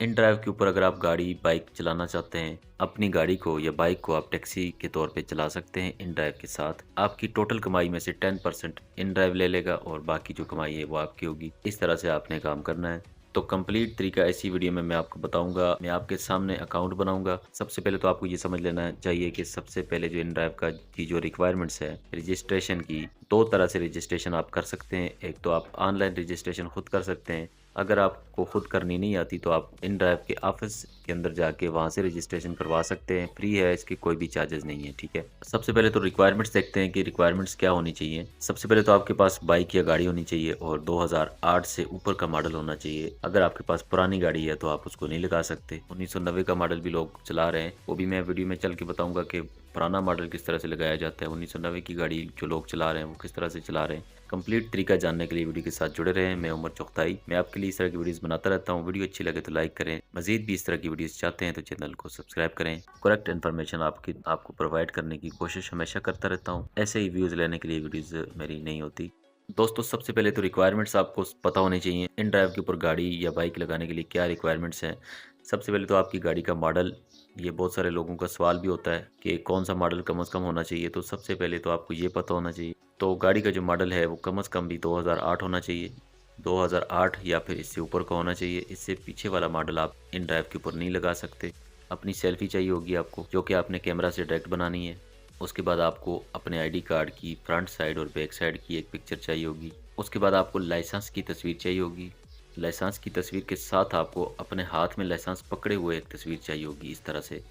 In drive के ऊपर अगर आप गाड़ी बाइक चलाना चाहते हैं, अपनी गाड़ी को या बाइक को आप टैक्सी के तौर पे चला सकते हैं इन ड्राइव के साथ। आपकी टोटल कमाई में से 10% इन ड्राइव ले लेगा और बाकी जो कमाई है वो आपकी होगी। इस तरह से आपने काम करना है। तो कंप्लीट तरीका इसी वीडियो में मैं आपको बताऊंगा। मैं आपके सामने अकाउंट बनाऊंगा। सबसे पहले तो आपको ये समझ लेना चाहिए कि सबसे पहले जो इन ड्राइव का की जो रिक्वायरमेंट्स है रजिस्ट्रेशन की, दो तरह से रजिस्ट्रेशन आप कर सकते हैं। एक तो आप ऑनलाइन रजिस्ट्रेशन खुद कर सकते हैं। अगर आपको खुद करनी नहीं आती तो आप इन ड्राइव के ऑफिस के अंदर जाके वहाँ से रजिस्ट्रेशन करवा सकते हैं। फ्री है, इसके कोई भी चार्जेस नहीं है। ठीक है, सबसे पहले तो रिक्वायरमेंट्स देखते हैं कि रिक्वायरमेंट्स क्या होनी चाहिए। सबसे पहले तो आपके पास बाइक या गाड़ी होनी चाहिए और 2008 से ऊपर का मॉडल होना चाहिए। अगर आपके पास पुरानी गाड़ी है तो आप उसको नहीं लगा सकते। 1990 का मॉडल भी लोग चला रहे हैं, वो भी मैं वीडियो में चल के बताऊंगा कि पुराना मॉडल किस तरह से लगाया जाता है। 1990 की गाड़ी जो लोग चला रहे हैं वो किस तरह से चला रहे हैं। कंप्लीट तरीका जानने के लिए वीडियो के साथ जुड़े रहें। मैं उमर चुगताई, मैं आपके लिए इस तरह की वीडियोस बनाता रहता हूँ। वीडियो अच्छी लगे तो लाइक करें। मजीद भी इस तरह की वीडियोस चाहते हैं तो चैनल को सब्सक्राइब करें। करेक्ट इन्फॉर्मेशन आपको प्रोवाइड करने की कोशिश हमेशा करता रहता हूँ। ऐसे ही व्यूज़ लेने के लिए वीडियोज़ मेरी नहीं होती। दोस्तों, सबसे पहले तो रिक्वायरमेंट्स आपको पता होनी चाहिए। इन ड्राइव के ऊपर गाड़ी या बाइक लगाने के लिए क्या रिक्वायरमेंट्स हैं। सबसे पहले तो आपकी गाड़ी का मॉडल, ये बहुत सारे लोगों का सवाल भी होता है कि कौन सा मॉडल कम से कम होना चाहिए। तो सबसे पहले तो आपको ये पता होना चाहिए। तो गाड़ी का जो मॉडल है वो कम से कम भी 2008 होना चाहिए। 2008 या फिर इससे ऊपर का होना चाहिए। इससे पीछे वाला मॉडल आप इन ड्राइव के ऊपर नहीं लगा सकते। अपनी सेल्फी चाहिए होगी आपको, जो कि आपने कैमरा से डायरेक्ट बनानी है। उसके बाद आपको अपने आईडी कार्ड की फ्रंट साइड और बैक साइड की एक पिक्चर चाहिए होगी। उसके बाद आपको लाइसेंस की तस्वीर चाहिए होगी। लाइसेंस की तस्वीर के साथ आपको अपने हाथ में लाइसेंस पकड़े हुए एक तस्वीर चाहिए होगी इस तरह से।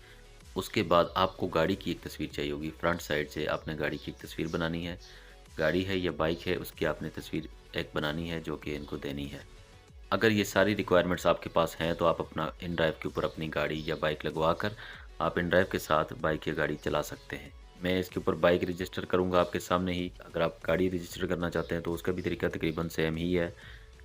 उसके बाद आपको गाड़ी की एक तस्वीर चाहिए होगी। फ्रंट साइड से आपने गाड़ी की एक तस्वीर बनानी है। गाड़ी है या बाइक है उसकी आपने तस्वीर एक बनानी है जो कि इनको देनी है। अगर ये सारी रिक्वायरमेंट्स आपके पास हैं तो आप अपना इन ड्राइव के ऊपर अपनी गाड़ी या बाइक लगवा कर आप इन ड्राइव के साथ बाइक या गाड़ी चला सकते हैं। मैं इसके ऊपर बाइक रजिस्टर करूंगा आपके सामने ही। अगर आप गाड़ी रजिस्टर करना चाहते हैं तो उसका भी तरीका तकरीबन सेम ही है।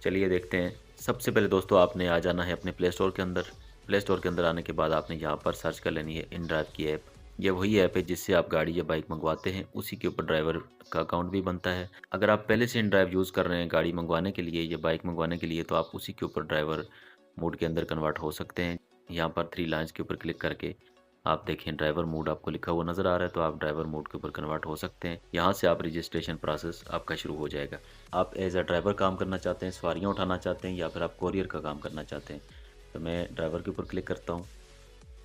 चलिए देखते हैं। सबसे पहले दोस्तों आपने आ जाना है अपने प्ले स्टोर के अंदर। प्ले स्टोर के अंदर आने के बाद आपने यहाँ पर सर्च कर लेनी है इन ड्राइव की ऐप। ये वही ऐप है जिससे आप गाड़ी या बाइक मंगवाते हैं, उसी के ऊपर ड्राइवर का अकाउंट भी बनता है। अगर आप पहले से इन ड्राइव यूज़ कर रहे हैं गाड़ी मंगवाने के लिए या बाइक मंगवाने के लिए तो आप उसी के ऊपर ड्राइवर मोड के अंदर कन्वर्ट हो सकते हैं। यहाँ पर थ्री लाइन्स के ऊपर क्लिक करके आप देखें ड्राइवर मोड आपको लिखा हुआ नज़र आ रहा है, तो आप ड्राइवर मोड के ऊपर कन्वर्ट हो सकते हैं। यहाँ से आप रजिस्ट्रेशन प्रोसेस आपका शुरू हो जाएगा। आप एज अ ड्राइवर काम करना चाहते हैं, सवारियाँ उठाना चाहते हैं या फिर आप कोरियर का काम करना चाहते हैं। तो मैं ड्राइवर के ऊपर क्लिक करता हूँ।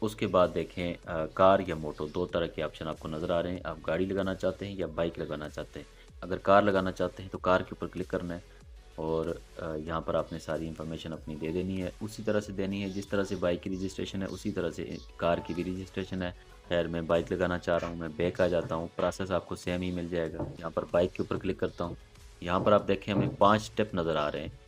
उसके बाद देखें कार या मोटो, दो तरह के ऑप्शन आपको नज़र आ रहे हैं। आप गाड़ी लगाना चाहते हैं या बाइक लगाना चाहते हैं। अगर कार लगाना चाहते हैं तो कार के ऊपर क्लिक करना है और यहाँ पर आपने सारी इन्फॉर्मेशन अपनी दे देनी है। उसी तरह से देनी है जिस तरह से बाइक की रजिस्ट्रेशन है, उसी तरह से कार की भी रजिस्ट्रेशन है। खैर मैं बाइक लगाना चाह रहा हूँ, मैं बैक आ जाता हूँ। प्रोसेस आपको सेम ही मिल जाएगा। यहाँ पर बाइक के ऊपर क्लिक करता हूँ। यहाँ पर आप देखें हमें 5 स्टेप नज़र आ रहे हैं।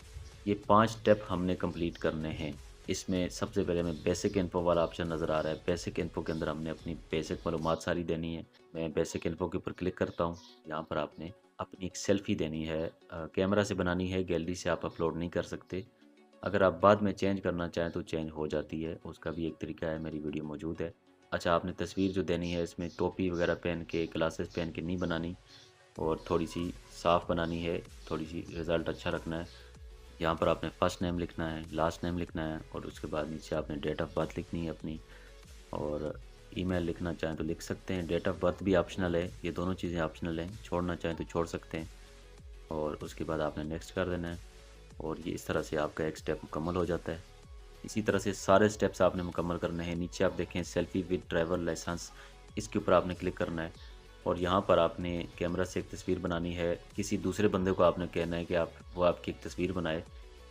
ये 5 स्टेप हमने कंप्लीट करने हैं। इसमें सबसे पहले हमें बेसिक इन्फो वाला ऑप्शन नज़र आ रहा है। बेसिक इन्फो के अंदर हमने अपनी बेसिक मालूमात सारी देनी है। मैं बेसिक इन्फो के ऊपर क्लिक करता हूँ। यहाँ पर आपने अपनी एक सेल्फ़ी देनी है। कैमरा से बनानी है, गैलरी से आप अपलोड नहीं कर सकते। अगर आप बाद में चेंज करना चाहें तो चेंज हो जाती है, उसका भी एक तरीका है, मेरी वीडियो मौजूद है। अच्छा, आपने तस्वीर जो देनी है इसमें टोपी वगैरह पहन के, ग्लासेस पहन के नहीं बनानी और थोड़ी सी साफ़ बनानी है, थोड़ी सी रिज़ल्ट अच्छा रखना है। यहाँ पर आपने फ़र्स्ट नेम लिखना है, लास्ट नेम लिखना है और उसके बाद नीचे आपने डेट ऑफ़ बर्थ लिखनी है अपनी, और ईमेल लिखना चाहें तो लिख सकते हैं। डेट ऑफ़ बर्थ भी ऑप्शनल है, ये दोनों चीज़ें ऑप्शनल हैं। छोड़ना चाहें तो छोड़ सकते हैं और उसके बाद आपने नेक्स्ट कर देना है और ये इस तरह से आपका एक स्टेप मुकम्मल हो जाता है। इसी तरह से सारे स्टेप्स आपने मुकम्मल करने हैं। नीचे आप देखें सेल्फ़ी विद ड्राइवर लाइसेंस, इसके ऊपर आपने क्लिक करना है और यहाँ पर आपने कैमरा से एक तस्वीर बनानी है। किसी दूसरे बंदे को आपने कहना है कि वो आपकी एक तस्वीर बनाए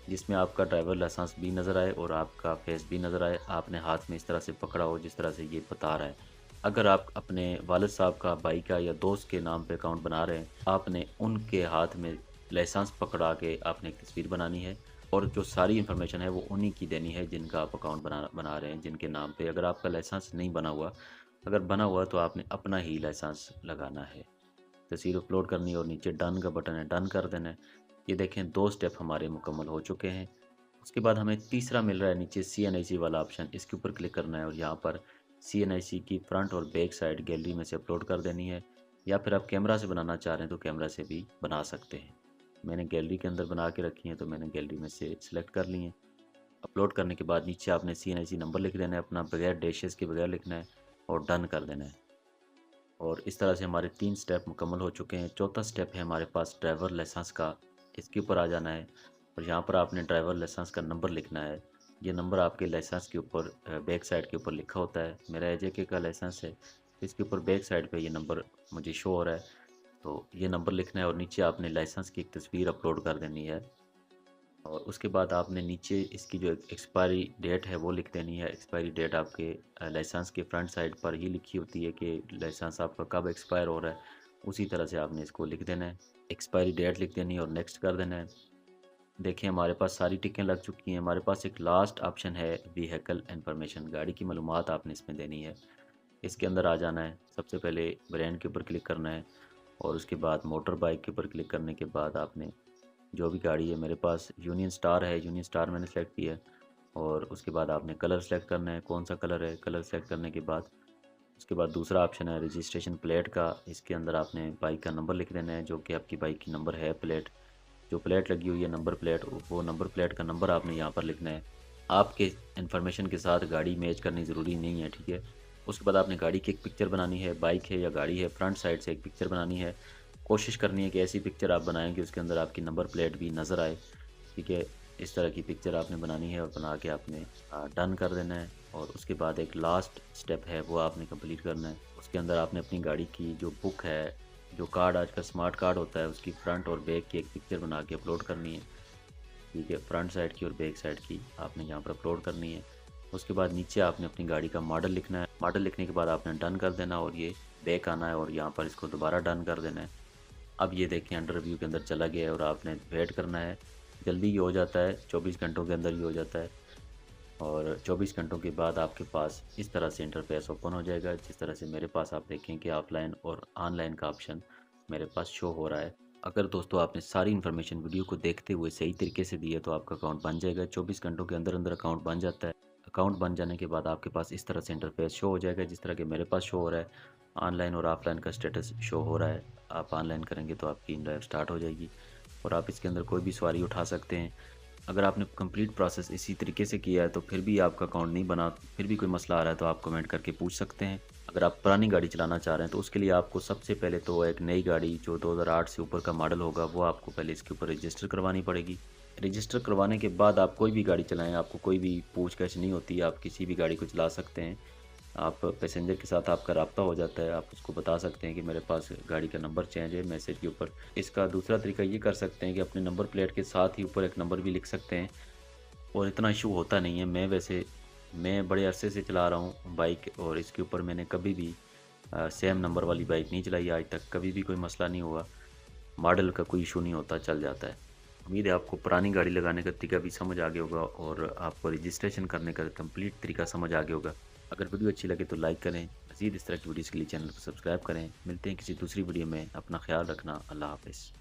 जिसमें आपका ड्राइवर लाइसेंस भी नज़र आए और आपका फेस भी नज़र आए। आपने हाथ में इस तरह से पकड़ा हो जिस तरह से ये बता रहा है। अगर आप अपने वालिद साहब का, भाई का या दोस्त के नाम पे अकाउंट बना रहे हैं, आपने उनके हाथ में लाइसेंस पकड़ा के आपने एक तस्वीर बनानी है और जो सारी इन्फॉर्मेशन है वो उन्हीं की देनी है जिनका आप अकाउंट बना रहे हैं, जिनके नाम पे। अगर आपका लाइसेंस नहीं बना हुआ, अगर बना हुआ तो आपने अपना ही लाइसेंस लगाना है। तस्वीर अपलोड करनी है और नीचे डन का बटन है, डन कर देना है। ये देखें 2 स्टेप हमारे मुकम्मल हो चुके हैं। उसके बाद हमें तीसरा मिल रहा है नीचे CNIC वाला ऑप्शन, इसके ऊपर क्लिक करना है और यहाँ पर CNIC की फ्रंट और बैक साइड गैलरी में से अपलोड कर देनी है या फिर आप कैमरा से बनाना चाह रहे हैं तो कैमरा से भी बना सकते हैं। मैंने गैलरी के अंदर बना के रखी है तो मैंने गैलरी में से सिलेक्ट कर ली है। अपलोड करने के बाद नीचे आपने CNIC नंबर लिख देना है अपना, बगैर डैशेस के बगैर लिखना है और डन कर देना है। और इस तरह से हमारे 3 स्टेप मुकम्मल हो चुके हैं। चौथा स्टेप है हमारे पास ड्राइवर लाइसेंस का। इसके ऊपर आ जाना है और यहाँ पर आपने ड्राइवर लाइसेंस का नंबर लिखना है। ये नंबर आपके लाइसेंस के ऊपर बैक साइड के ऊपर लिखा होता है। मेरा AJK का लाइसेंस है, इसके ऊपर बैक साइड पे ये नंबर मुझे शो हो रहा है। तो ये नंबर लिखना है और नीचे आपने लाइसेंस की एक तस्वीर अपलोड कर देनी है। और उसके बाद आपने नीचे इसकी जो एक्सपायरी डेट है वो लिख देनी है। एक्सपायरी डेट आपके लाइसेंस के फ्रंट साइड पर ही लिखी होती है कि लाइसेंस आपका कब एक्सपायर हो रहा है, उसी तरह से आपने इसको लिख देना है। एक्सपायरी डेट लिख देनी है और नेक्स्ट कर देना है। देखिए हमारे पास सारी टिकें लग चुकी हैं। हमारे पास एक लास्ट ऑप्शन है व्हीकल इन्फॉर्मेशन, गाड़ी की मालूमात आपने इसमें देनी है। इसके अंदर आ जाना है। सबसे पहले ब्रांड के ऊपर क्लिक करना है और उसके बाद मोटर बाइक के ऊपर क्लिक करने के बाद आपने जो भी गाड़ी है, मेरे पास यूनियन स्टार है, यूनियन स्टार मैंने सेलेक्ट किया है। और उसके बाद आपने कलर सेलेक्ट करना है, कौन सा कलर है। कलर सेलेक्ट करने के बाद उसके बाद दूसरा ऑप्शन है रजिस्ट्रेशन प्लेट का। इसके अंदर आपने बाइक का नंबर लिख देना है जो कि आपकी बाइक की नंबर है प्लेट, जो प्लेट लगी हुई है नंबर प्लेट, वो नंबर प्लेट का नंबर आपने यहाँ पर लिखना है। आपके इन्फॉर्मेशन के साथ गाड़ी मैच करनी ज़रूरी नहीं है, ठीक है। उसके बाद आपने गाड़ी की एक पिक्चर बनानी है, बाइक है या गाड़ी है, फ्रंट साइड से एक पिक्चर बनानी है। कोशिश करनी है कि ऐसी पिक्चर आप बनाएं कि उसके अंदर आपकी नंबर प्लेट भी नज़र आए, ठीक है। इस तरह की पिक्चर आपने बनानी है और बना के आपने डन कर देना है। और उसके बाद एक लास्ट स्टेप है वो आपने कंप्लीट करना है। उसके अंदर आपने अपनी गाड़ी की जो बुक है, जो कार्ड आजकल स्मार्ट कार्ड होता है, उसकी फ्रंट और बैक की एक पिक्चर बना के अपलोड करनी है, ठीक है। फ्रंट साइड की और बैक साइड की आपने यहाँ पर अपलोड करनी है। उसके बाद नीचे आपने अपनी गाड़ी का मॉडल लिखना है। मॉडल लिखने के बाद आपने डन कर देना और ये बैक आना है और यहाँ पर इसको दोबारा डन कर देना है। अब ये देखें अंडर रिव्यू के अंदर चला गया है और आपने वेट करना है। जल्दी ही हो जाता है, 24 घंटों के अंदर ही हो जाता है। और 24 घंटों के बाद आपके पास इस तरह से इंटरफेस ओपन हो जाएगा, जिस तरह से मेरे पास आप देखें कि ऑफलाइन और ऑनलाइन का ऑप्शन मेरे पास शो हो रहा है। अगर दोस्तों आपने सारी इन्फॉर्मेशन वीडियो को देखते हुए सही तरीके से दी है तो आपका अकाउंट बन जाएगा। 24 घंटों के अंदर अंदर अकाउंट बन जाता है। अकाउंट बन जाने के बाद आपके पास इस तरह से इंटरफेस शो हो जाएगा, जिस तरह के मेरे पास शो हो रहा है। ऑनलाइन और ऑफलाइन का स्टेटस शो हो रहा है। आप ऑनलाइन करेंगे तो आपकी ड्राइव स्टार्ट हो जाएगी और आप इसके अंदर कोई भी सवारी उठा सकते हैं। अगर आपने कंप्लीट प्रोसेस इसी तरीके से किया है तो फिर भी आपका अकाउंट नहीं बना, फिर भी कोई मसला आ रहा है तो आप कमेंट करके पूछ सकते हैं। अगर आप पुरानी गाड़ी चलाना चाह रहे हैं तो उसके लिए आपको सबसे पहले तो एक नई गाड़ी जो 2008 से ऊपर का मॉडल होगा वो आपको पहले इसके ऊपर रजिस्टर करवानी पड़ेगी। रजिस्टर करवाने के बाद आप कोई भी गाड़ी चलाएं, आपको कोई भी पूछताछ नहीं होती, आप किसी भी गाड़ी को चला सकते हैं। आप पैसेंजर के साथ आपका रब्ता हो जाता है, आप उसको बता सकते हैं कि मेरे पास गाड़ी का नंबर चेंज है मैसेज के ऊपर। इसका दूसरा तरीका ये कर सकते हैं कि अपने नंबर प्लेट के साथ ही ऊपर एक नंबर भी लिख सकते हैं और इतना इशू होता नहीं है। मैं बड़े अरसे से चला रहा हूँ बाइक और इसके ऊपर मैंने कभी भी सेम नंबर वाली बाइक नहीं चलाई आज तक, कभी भी कोई मसला नहीं हुआ। मॉडल का कोई इशू नहीं होता, चल जाता है। उम्मीद है आपको पुरानी गाड़ी लगाने का तरीका भी समझ आ गया होगा और आपको रजिस्ट्रेशन करने का कंप्लीट तरीका समझ आ गया होगा। अगर वीडियो अच्छी लगे तो लाइक करें, मज़ीद इस तरह की वीडियोज़ के लिए चैनल को सब्सक्राइब करें। मिलते हैं किसी दूसरी वीडियो में, अपना ख्याल रखना, अल्लाह हाफ़िज़।